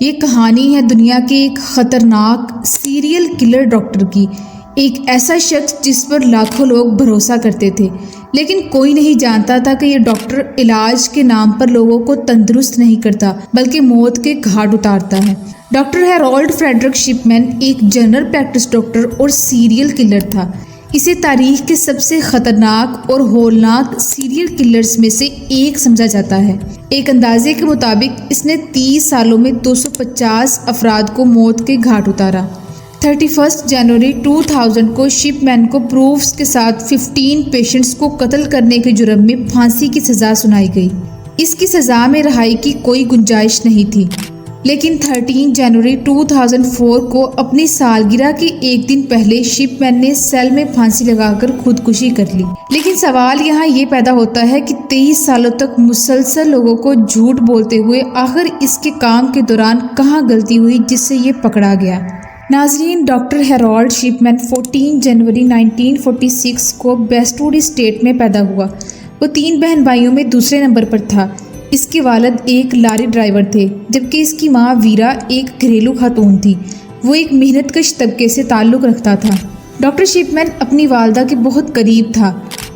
ये कहानी है दुनिया के एक खतरनाक सीरियल किलर डॉक्टर की। एक ऐसा शख्स जिस पर लाखों लोग भरोसा करते थे, लेकिन कोई नहीं जानता था कि ये डॉक्टर इलाज के नाम पर लोगों को तंदुरुस्त नहीं करता बल्कि मौत के घाट उतारता है। डॉक्टर हैरोल्ड फ्रेडरिक शिपमैन एक जनरल प्रैक्टिस डॉक्टर और सीरियल किलर था। इसे तारीख के सबसे खतरनाक और होलनाक सीरियल किलर्स में से एक समझा जाता है। एक अंदाजे के मुताबिक इसने 30 सालों में 250 अफराद को मौत के घाट उतारा। 31 जनवरी 2000 को शिपमैन को प्रूफ्स के साथ 15 पेशेंट्स को कत्ल करने के जुर्म में फांसी की सज़ा सुनाई गई। इसकी सज़ा में रिहाई की कोई गुंजाइश नहीं थी, लेकिन 13 जनवरी 2004 को अपनी सालगिरह के एक दिन पहले शिपमैन ने सेल में फांसी लगाकर खुदकुशी कर ली। लेकिन सवाल यहाँ ये पैदा होता है कि 23 सालों तक मुसलसल लोगों को झूठ बोलते हुए आखिर इसके काम के दौरान कहाँ गलती हुई जिससे ये पकड़ा गया। नाजरीन, डॉक्टर हैरोल्ड शिपमैन 14 जनवरी 1946 को वेस्टवुड स्टेट में पैदा हुआ। वो 3 बहन भाइयों में दूसरे नंबर पर था। इसके वालिद एक लारी ड्राइवर थे, जबकि इसकी माँ वीरा एक घरेलू खातून थी। वो एक मेहनतकश तबके से ताल्लुक़ रखता था। डॉक्टर शिपमैन अपनी वालदा के बहुत करीब था।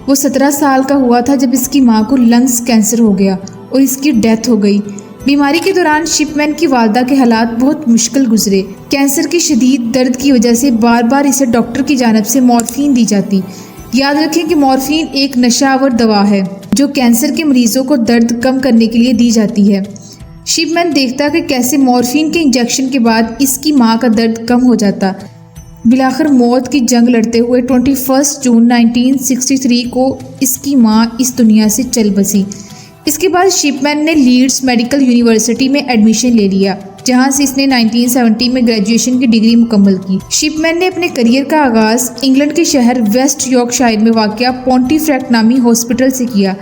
वो 17 साल का हुआ था जब इसकी माँ को लंग्स कैंसर हो गया और इसकी डेथ हो गई। बीमारी के दौरान शिपमैन की वालदा के हालात बहुत मुश्किल गुजरे। कैंसर के शदीद दर्द की वजह से बार बार इसे डॉक्टर की जानिब से मॉर्फिन दी जाती। याद रखें कि मॉर्फिन एक नशावर दवा है जो कैंसर के मरीजों को दर्द कम करने के लिए दी जाती है। शिपमैन देखता कि कैसे मॉर्फिन के इंजेक्शन के बाद इसकी माँ का दर्द कम हो जाता। बिलाखिर मौत की जंग लड़ते हुए 21 जून 1963 को इसकी माँ इस दुनिया से चल बसी। इसके बाद शिपमैन ने लीड्स मेडिकल यूनिवर्सिटी में एडमिशन ले लिया, जहां से इसने 1970 में ग्रेजुएशन की डिग्री मुकम्मल की। शिपमैन ने अपने करियर का आगाज़ इंग्लैंड के शहर वेस्ट यॉर्कशायर में वाक़या पोंटीफ्रेक्ट नामी हॉस्पिटल से किया।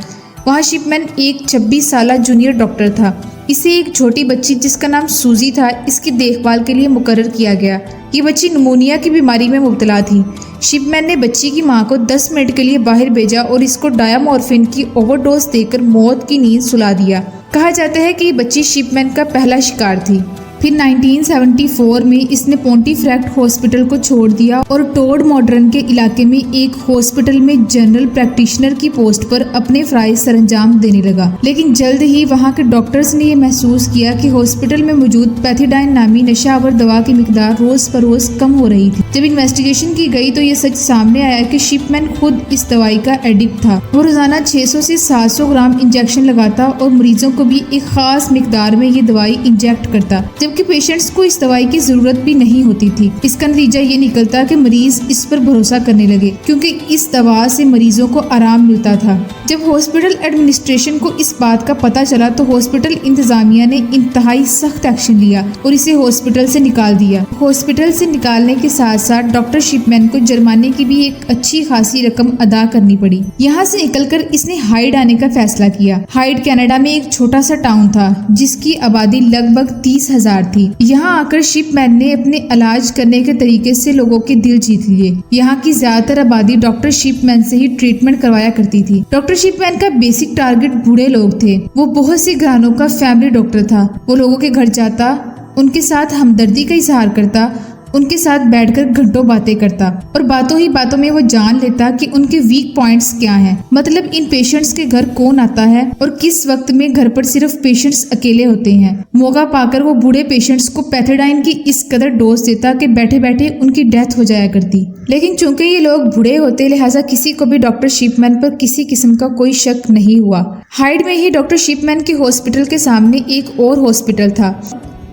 वहां शिपमैन एक 26 साला जूनियर डॉक्टर था। इसे एक छोटी बच्ची जिसका नाम सूजी था, इसकी देखभाल के लिए मुकर्रर किया गया। ये बच्ची निमोनिया की बीमारी में मुब्तला थी। शिपमैन ने बच्ची की मां को 10 मिनट के लिए बाहर भेजा और इसको डायामॉर्फिन की ओवरडोज देकर मौत की नींद सुला दिया। कहा जाता है कि ये बच्ची शिपमैन का पहला शिकार थी। फिर 1974 में इसने पोंटीफ्रेक्ट हॉस्पिटल को छोड़ दिया और टोड मॉडर्न के इलाके में एक हॉस्पिटल में जनरल प्रैक्टिशनर की पोस्ट पर अपने फ़राइज़ सरंजाम देने लगा। लेकिन जल्द ही वहां के डॉक्टर्स ने यह महसूस किया कि हॉस्पिटल में मौजूद पैथिडाइन नामी नशावर दवा की मिकदार रोज़ बरोज़ कम हो रही थी। जब इन्वेस्टिगेशन की गई तो ये सच सामने आया कि शिपमैन खुद इस दवाई का एडिक्ट था। वो रोज़ाना 600 से 700 ग्राम इंजेक्शन लगाता और मरीजों को भी एक ख़ास मिकदार में ये दवाई इंजेक्ट करता, जबकि पेशेंट्स को इस दवाई की जरूरत भी नहीं होती थी। इसका नतीजा ये निकलता कि मरीज इस पर भरोसा करने लगे, क्योंकि इस दवा से मरीजों को आराम मिलता था। जब हॉस्पिटल एडमिनिस्ट्रेशन को इस बात का पता चला तो हॉस्पिटल इंतजामिया ने इंतहाई सख्त एक्शन लिया और इसे हॉस्पिटल से निकाल दिया। हॉस्पिटल से निकालने के साथ साथ डॉक्टर शिपमैन को जुर्माने की भी एक अच्छी खासी रकम अदा करनी पड़ी। यहाँ से निकलकर इसने हाइड आने का फैसला किया। हाइड कनाडा में एक छोटा सा टाउन था जिसकी आबादी लगभग 30,000 थी। यहाँ आकर शिपमैन ने अपने इलाज करने के तरीके से लोगों के दिल जीत लिए। यहाँ की ज्यादातर आबादी डॉक्टर शिपमैन से ही ट्रीटमेंट करवाया करती थी। डॉक्टर शिपमैन का बेसिक टारगेट बूढ़े लोग थे। वो बहुत से घरानों का फैमिली डॉक्टर था। वो लोगों के घर जाता, उनके साथ हमदर्दी का इजहार करता, उनके साथ बैठकर घंटों बातें करता और बातों ही बातों में वो जान लेता कि उनके वीक पॉइंट्स क्या हैं। मतलब इन पेशेंट्स के घर कौन आता है और किस वक्त में घर पर सिर्फ पेशेंट्स अकेले होते हैं। मौका पाकर वो बूढ़े पेशेंट्स को पैथिडाइन की इस कदर डोज देता कि बैठे बैठे उनकी डेथ हो जाया करती। लेकिन चूंकि ये लोग बूढ़े होते, लिहाजा किसी को भी डॉक्टर शिपमैन पर किसी किस्म का कोई शक नहीं हुआ। हाइड में ही डॉक्टर शिपमैन के हॉस्पिटल के सामने एक और हॉस्पिटल था।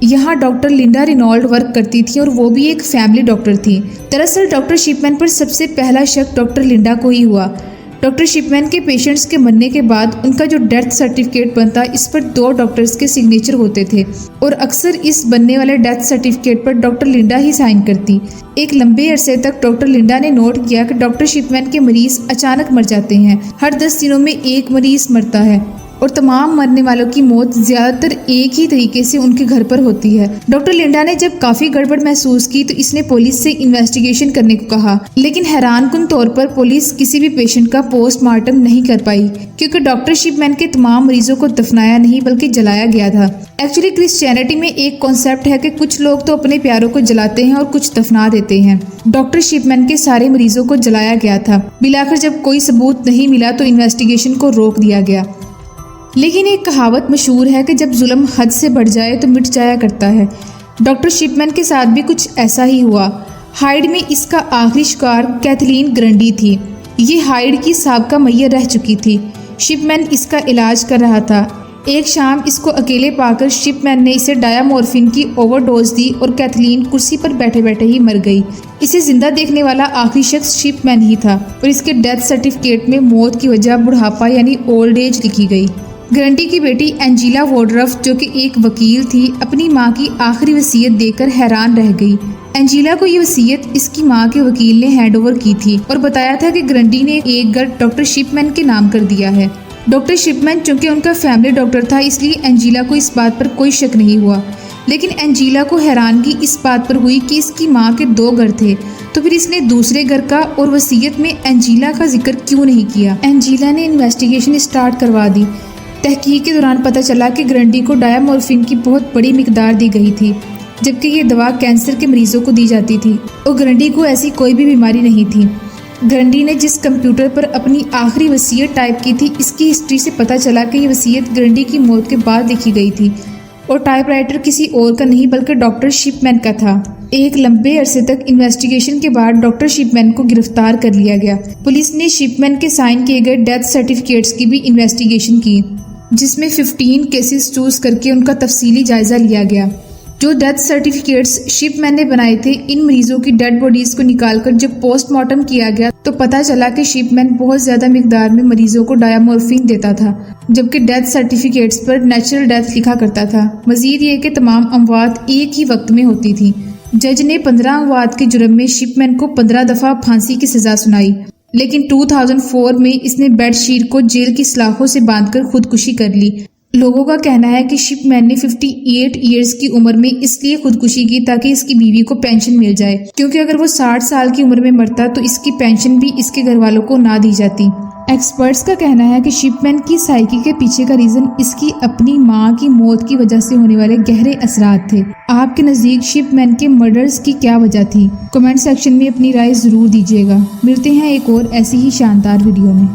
यहाँ डॉक्टर लिंडा रेनॉल्ड वर्क करती थी और वो भी एक फैमिली डॉक्टर थी। दरअसल डॉक्टर शिपमैन पर सबसे पहला शक डॉक्टर लिंडा को ही हुआ। डॉक्टर शिपमैन के पेशेंट्स के मरने के बाद उनका जो डेथ सर्टिफिकेट बनता, इस पर 2 डॉक्टर्स के सिग्नेचर होते थे और अक्सर इस बनने वाले डेथ सर्टिफिकेट पर डॉक्टर लिंडा ही साइन करती। एक लंबे अरसे तक डॉक्टर लिंडा ने नोट किया कि डॉक्टर शिपमैन के मरीज अचानक मर जाते हैं। हर 10 दिनों में एक मरीज मरता है। और तमाम मरने वालों की मौत ज्यादातर एक ही तरीके से उनके घर पर होती है। डॉक्टर लिंडा ने जब काफी गड़बड़ महसूस की तो इसने पुलिस से इन्वेस्टिगेशन करने को कहा, लेकिन हैरानकुन तौर पर पुलिस किसी भी पेशेंट का पोस्टमार्टम नहीं कर पाई, क्योंकि डॉक्टर शिपमैन के तमाम मरीजों को दफनाया नहीं बल्कि जलाया गया था। एक्चुअली क्रिश्चियनिटी में एक कॉन्सेप्ट है कि कुछ लोग तो अपने प्यारों को जलाते हैं और कुछ दफना देते हैं। डॉक्टर शिपमैन के सारे मरीजों को जलाया गया था। मिलाकर जब कोई सबूत नहीं मिला तो इन्वेस्टिगेशन को रोक दिया गया। लेकिन एक कहावत मशहूर है कि जब जुल्म हद से बढ़ जाए तो मिट जाया करता है। डॉक्टर शिपमैन के साथ भी कुछ ऐसा ही हुआ। हाइड में इसका आखिरी शिकार कैथलीन ग्रंडी थी। ये हाइड की साबका मैयर रह चुकी थी। शिपमैन इसका इलाज कर रहा था। एक शाम इसको अकेले पाकर शिपमैन ने इसे डायामोर्फिन की ओवरडोज दी और कैथलीन कुर्सी पर बैठे बैठे ही मर गई। इसे जिंदा देखने वाला आखिरी शख्स शिपमैन ही था और इसके डेथ सर्टिफिकेट में मौत की वजह बुढ़ापा यानी ओल्ड एज लिखी गई। ग्रंटी की बेटी एंजीला वोडरफ, जो कि एक वकील थी, अपनी मां की आखिरी वसीयत देकर हैरान रह गई। एंजीला को ये वसीयत इसकी मां के वकील ने हैंडओवर की थी और बताया था कि ग्रंटी ने एक घर डॉक्टर शिपमैन के नाम कर दिया है। डॉक्टर शिपमैन चूंकि उनका फैमिली डॉक्टर था, इसलिए एंजीला को इस बात पर कोई शक नहीं हुआ। लेकिन एंजीला को हैरानगी इस बात पर हुई कि इसकी मां के 2 घर थे, तो फिर इसने दूसरे घर का और वसीयत में एंजीला का जिक्र क्यों नहीं किया। एंजीला ने इन्वेस्टिगेशन स्टार्ट करवा दी। तहकीक के दौरान पता चला कि ग्रंटी को डायामोर्फिन की बहुत बड़ी मिकदार दी गई थी, जबकि ये दवा कैंसर के मरीजों को दी जाती थी और ग्रंटी को ऐसी कोई भी बीमारी नहीं थी। ग्रंटी ने जिस कंप्यूटर पर अपनी आखिरी वसीयत टाइप की थी, इसकी हिस्ट्री से पता चला कि ये वसीयत ग्रंटी की मौत के बाद लिखी गई थी और टाइपराइटर किसी और का नहीं बल्कि डॉक्टर शिपमैन का था। एक लंबे अरसे तक इन्वेस्टिगेशन के बाद डॉक्टर शिपमैन को गिरफ्तार कर लिया गया। पुलिस ने शिपमैन के साइन किए गए डेथ सर्टिफिकेट्स की भी इन्वेस्टिगेशन की, जिसमें 15 केसेस चूज करके उनका तफसीली जायजा लिया गया। जो डेथ सर्टिफिकेट्स शिपमैन ने बनाए थे, इन मरीजों की डेड बॉडीज को निकालकर जब पोस्टमार्टम किया गया तो पता चला कि शिपमैन बहुत ज्यादा मिकदार में मरीजों को डायामोर्फिन देता था, जबकि डेथ सर्टिफिकेट्स पर नेचुरल डेथ लिखा करता था। मजीद ये कि तमाम अमवात एक ही वक्त में होती थी। जज ने 15 अमवात के जुर्म में शिपमैन को 15 दफा फांसी की सजा सुनाई, लेकिन 2004 में इसने बेडशीट को जेल की सलाखों से बांधकर खुदकुशी कर ली। लोगों का कहना है कि शिपमैन ने 58 ईयर्स की उम्र में इसलिए खुदकुशी की ताकि इसकी बीवी को पेंशन मिल जाए, क्योंकि अगर वो 60 साल की उम्र में मरता तो इसकी पेंशन भी इसके घर वालों को ना दी जाती। एक्सपर्ट्स का कहना है कि शिपमैन की साइकी के पीछे का रीजन इसकी अपनी मां की मौत की वजह से होने वाले गहरे असरात थे। आपके नजदीक शिपमैन के मर्डर्स की क्या वजह थी? कमेंट सेक्शन में अपनी राय जरूर दीजिएगा। मिलते हैं एक और ऐसी ही शानदार वीडियो में।